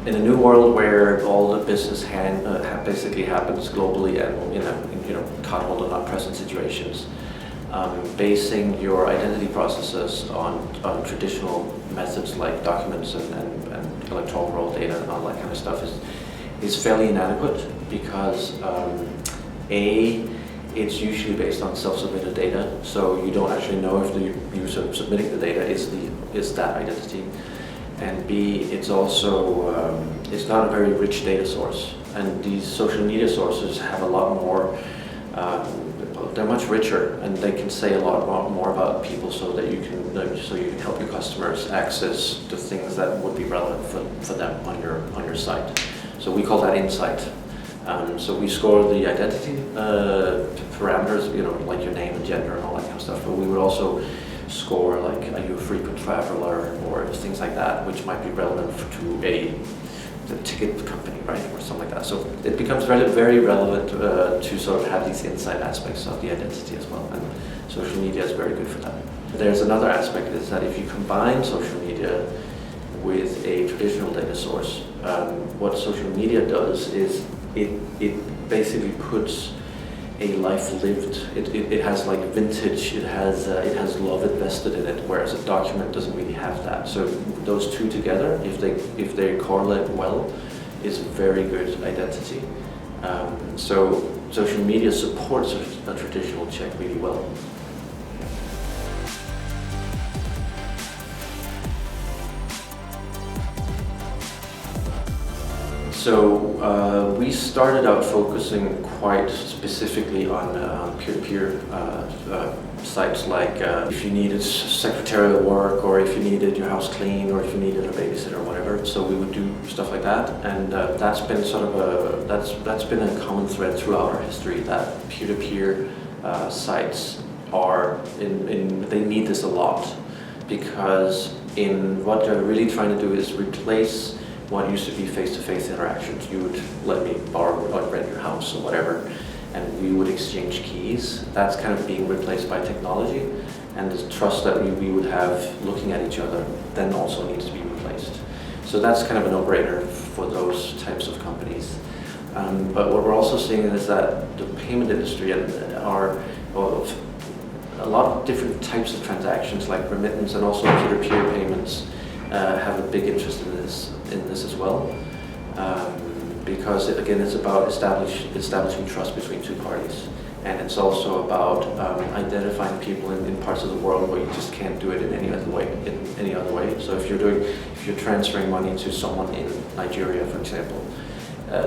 in a new world where all the business basically happens globally and in cardhold or not present situations, basing your identity processes on traditional methods like documents and electoral roll data and all that kind of stuff is fairly inadequate because it's usually based on self-submitted data, so you don't actually know if the user submitting the data is that identity. And B, it's also it's not a very rich data source, and these social media sources have a lot more. They're much richer, and they can say a lot more about people, so that you can help your customers access the things that would be relevant for them on your site. So we call that insight. So we score the identity parameters, like your name and gender and all that kind of stuff. But we would also score like, are you a frequent traveler, or things like that, which might be relevant to the ticket company, right, or something like that. So it becomes very, very relevant to sort of have these insight aspects of the identity as well. And social media is very good for that. There's another aspect is that if you combine social media with a traditional data source, what social media does is it basically puts a life lived. It has like vintage. It has love invested in it, whereas a document doesn't really have that. So those two together, if they correlate well, is very good identity. So social media supports a traditional check really well. So we started out focusing quite specifically on peer-to-peer sites, like if you needed secretarial work, or if you needed your house clean, or if you needed a babysitter or whatever. So we would do stuff like that, and that's been sort of that's been a common thread throughout our history, that peer-to-peer sites are they need this a lot, because what they're really trying to do is replace what used to be face-to-face interactions. You would let me borrow or rent your house or whatever, and we would exchange keys. That's kind of being replaced by technology, and the trust that we would have looking at each other then also needs to be replaced. So that's kind of a no-brainer for those types of companies. But what we're also seeing is that the payment industry a lot of different types of transactions, like remittance and also peer-to-peer payments, have a big interest in this as well, because again, it's about establishing trust between two parties, and it's also about identifying people in parts of the world where you just can't do it in any other way. So if you're transferring money to someone in Nigeria, for example,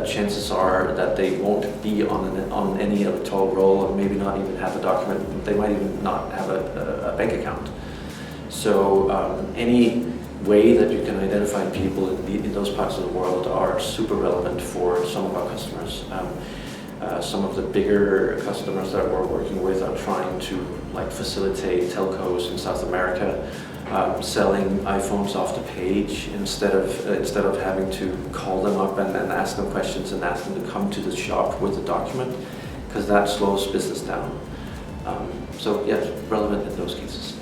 chances are that they won't be on any electoral roll, or maybe not even have a document. They might even not have a bank account. So any way that you can identify people in those parts of the world are super relevant for some of our customers. Some of the bigger customers that we're working with are trying to facilitate telcos in South America selling iPhones off the page instead of having to call them up and ask them questions and ask them to come to the shop with a document, because that slows business down. So yeah, it's relevant in those cases.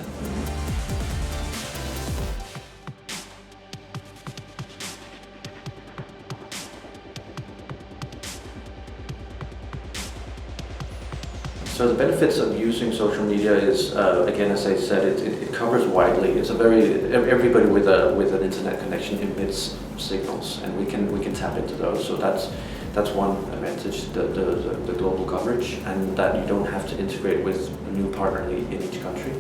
So the benefits of using social media is, again, as I said, it covers widely. It's everybody with an internet connection emits signals, and we can tap into those. So that's one advantage, the global coverage, and that you don't have to integrate with a new partner in each country.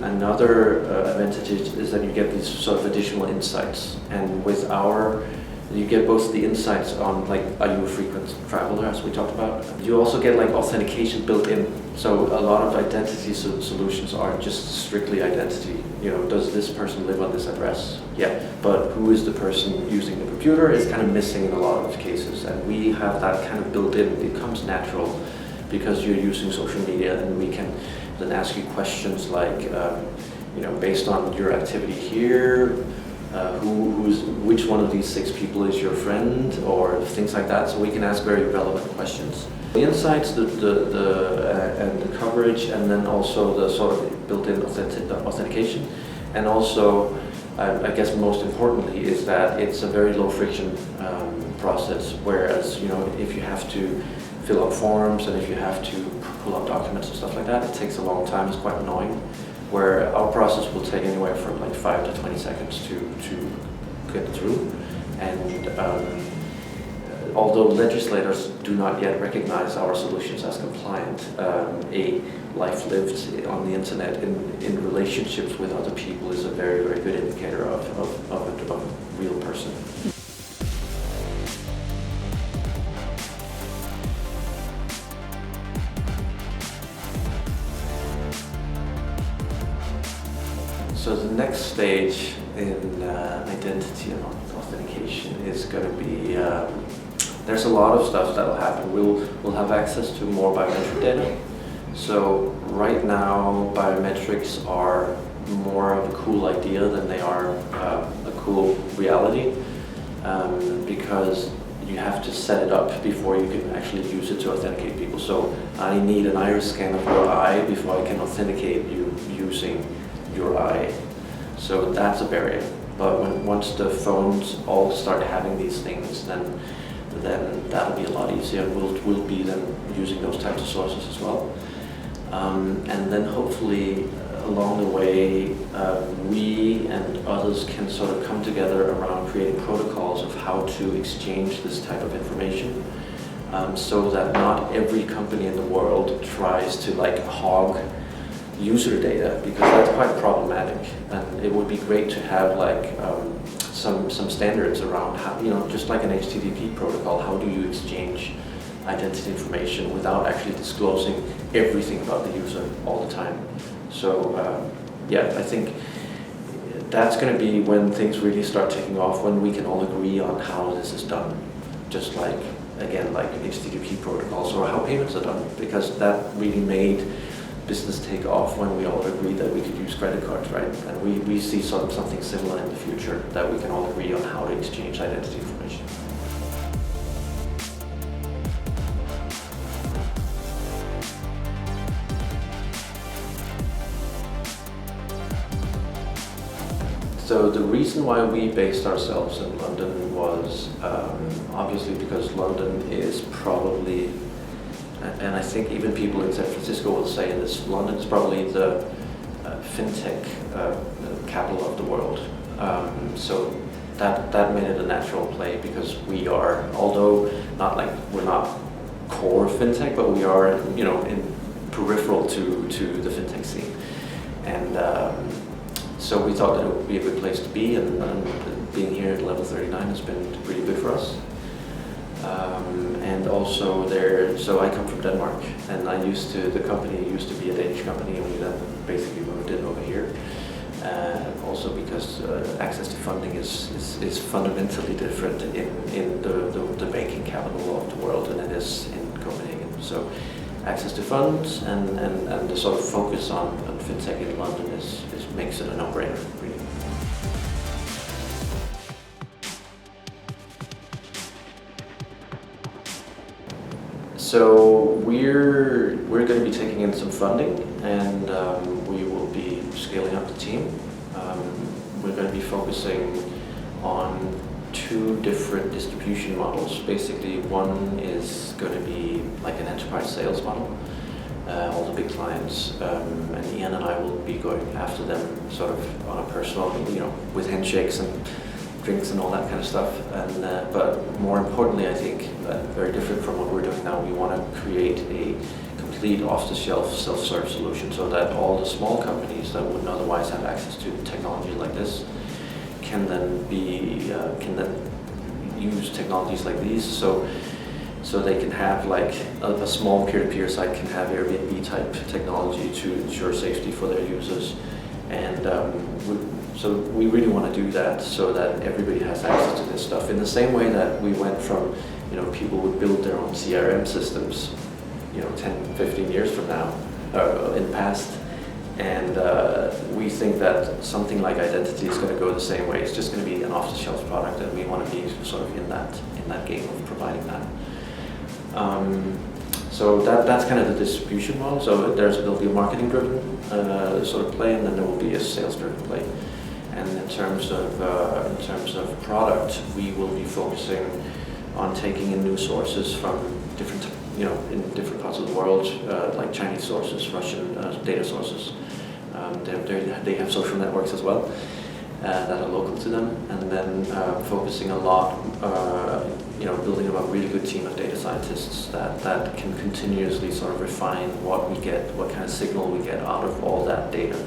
Another advantage is that you get these sort of additional insights, and you get both the insights on, are you a frequent traveler, as we talked about. You also get authentication built in. So a lot of identity solutions are just strictly identity. Does this person live on this address? Yeah, but who is the person using the computer is kind of missing in a lot of cases. And we have that kind of built in. It comes natural because you're using social media, and we can then ask you questions like, based on your activity here, which one of these 6 people is your friend, or things like that. So we can ask very relevant questions. The insights, and the coverage, and then also the sort of built-in authentication, and also I guess most importantly is that it's a very low friction process, whereas if you have to fill out forms and if you have to pull out documents and stuff like that, it takes a long time, it's quite annoying, where our process will take anywhere from like 5 to 20 seconds to get through. And although legislators do not yet recognize our solutions as compliant, a life lived on the internet in relationships with other people is a very, very good indicator of a real person. So the next stage in identity and authentication is going to be, there's a lot of stuff that will happen. We'll have access to more biometric data. So right now, biometrics are more of a cool idea than they are a cool reality, because you have to set it up before you can actually use it to authenticate people. So I need an iris scan of your eye before I can authenticate you using your eye. So that's a barrier. But once the phones all start having these things, then that'll be a lot easier. We'll be then using those types of sources as well. And then hopefully along the way, we and others can sort of come together around creating protocols of how to exchange this type of information, so that not every company in the world tries to like hog user data, because that's quite problematic. And it would be great to have like some standards around how, just like an HTTP protocol, how do you exchange identity information without actually disclosing everything about the user all the time. So yeah, I think that's going to be when things really start taking off, when we can all agree on how this is done, just like, again, like HTTP protocols or how payments are done, because that really made business take off when we all agreed that we could use credit cards, right? And we see something similar in the future, that we can all agree on how to exchange identity information. So the reason why we based ourselves in London was obviously because London is probably, and I think even people in San Francisco will say this, London is probably the FinTech capital of the world. So that made it a natural play, because we are, although we're not core FinTech, but we are, in peripheral to the FinTech scene. And so we thought that it would be a good place to be, and being here at level 39 has been pretty good for us. And also so I come from Denmark, and the company used to be a Danish company, and we then basically moved in over here. Also because access to funding is fundamentally different in the banking capital of the world than it is in Copenhagen. So access to funds and the sort of focus on FinTech in London makes it a no-brainer, really. So we're going to be taking in some funding, and we will be scaling up the team. We're going to be focusing on 2 different distribution models. Basically, one is going to be like an enterprise sales model, all the big clients, and Ian and I will be going after them sort of on a personal, with handshakes and drinks and all that kind of stuff. And but more importantly, I think, very different from what we're doing now, we want to create a complete off-the-shelf self-serve solution, so that all the small companies that wouldn't otherwise have access to technology like this can then use technologies like these. So they can have like a small peer-to-peer site can have Airbnb type technology to ensure safety for their users. And so we really want to do that, so that everybody has access to this stuff. In the same way that we went from, people would build their own CRM systems, 10, 15 years from now, in the past. And we think that something like identity is going to go the same way. It's just going to be an off-the-shelf product, and we want to be sort of in that game of providing that. So that's kind of the distribution model. So there'll be a marketing-driven sort of play, and then there will be a sales-driven play. And in terms of product, we will be focusing on taking in new sources from different, in different parts of the world, like Chinese sources, Russian data sources. They have social networks as well that are local to them, and then focusing a lot, building up a really good team of data scientists that can continuously sort of refine what we get, what kind of signal we get out of all that data.